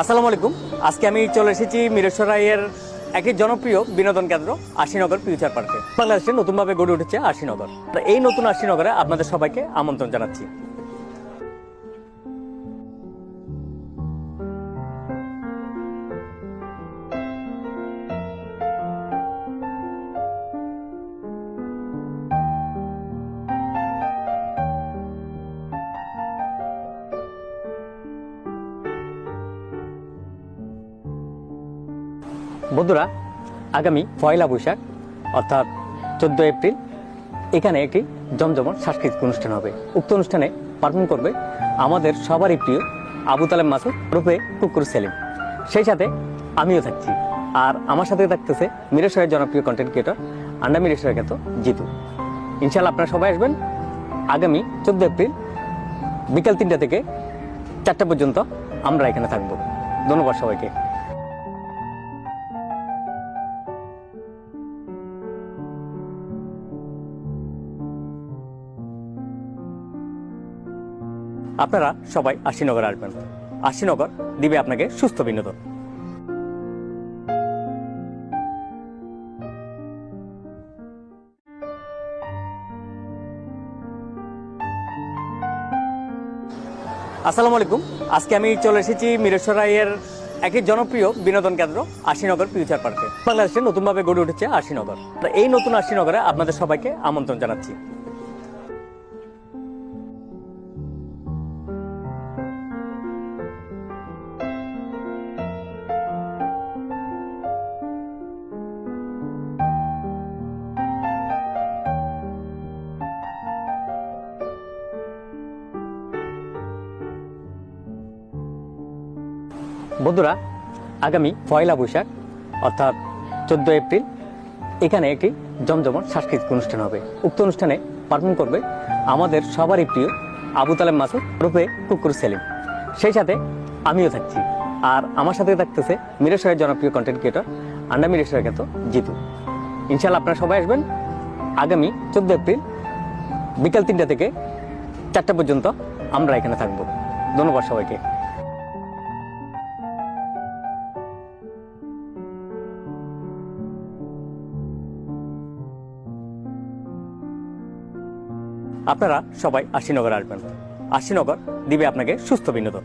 আসসালামু আলাইকুম। আজকে আমি চলে এসেছি মিরেশ্বরাইয়ের একটি জনপ্রিয় বিনোদন কেন্দ্র আশিনগর ফিউচার পার্কে। বাংলাদেশে নতুনভাবে গড়ে উঠেছে আশিনগর। এই নতুন আশিনগরে আপনাদের সবাইকে আমন্ত্রণ জানাচ্ছি। বন্ধুরা, আগামী 1 বৈশাখ অর্থাৎ 14 এপ্রিল এখানে একটি জমজমাট সাংস্কৃতিক অনুষ্ঠান হবে। উক্ত অনুষ্ঠানে পারফর্ম করবে আমাদের সবারই প্রিয় আবু তালেব মাসুদ রূপে কুকুর সেলিম। সেই সাথে আমিও থাকছি, আর আমার সাথে থাকতেছে মিরেশ্বরের জনপ্রিয় কন্টেন্ট ক্রিয়েটর আন্ডা মিরেশ্বরের খ্যাত জিতু। ইনশাল্লাহ আপনারা সবাই আসবেন আগামী 14 এপ্রিল বিকাল 3টা থেকে 4টা পর্যন্ত আমরা এখানে থাকবো। ধন্যবাদ সবাইকে। আপনারা সবাই আশিনগর আসবেন। আশিনগর দিবে আপনাকে সুস্থ বিনোদন। আসসালামু আলাইকুম। আজকে আমি চলে এসেছি মিরেশ্বরাইয়ের একটি জনপ্রিয় বিনোদন কেন্দ্র আশিনগর ফিউচার পার্কে। বাংলাদেশে নতুনভাবে গড়ে উঠেছে আশিনগর। এই নতুন আশিনগরে আপনাদের সবাইকে আমন্ত্রণ জানাচ্ছি। বন্ধুরা, আগামী 1 বৈশাখ অর্থাৎ 14 এপ্রিল এখানে একটি জমজমাট সাংস্কৃতিক অনুষ্ঠান হবে। উক্ত অনুষ্ঠানে পারফর্ম করবে আমাদের সবারই প্রিয় আবু তালেব মাসুদ রূপে কুকুর সেলিম। সেই সাথে আমিও থাকছি, আর আমার সাথে থাকতেছে মিরেশ্বরের জনপ্রিয় কন্টেন্ট ক্রিয়েটর আন্ডা মিরেশ্বরের খ্যাত জিতু। ইনশাল্লাহ আপনারা সবাই আসবেন আগামী 14 এপ্রিল বিকাল 3টা থেকে 4টা পর্যন্ত আমরা এখানে থাকবো। ধন্যবাদ সবাইকে। আপনারা সবাই আশিনগর আসবেন। আশিনগর দিবে আপনাকে সুস্থ বিনোদন।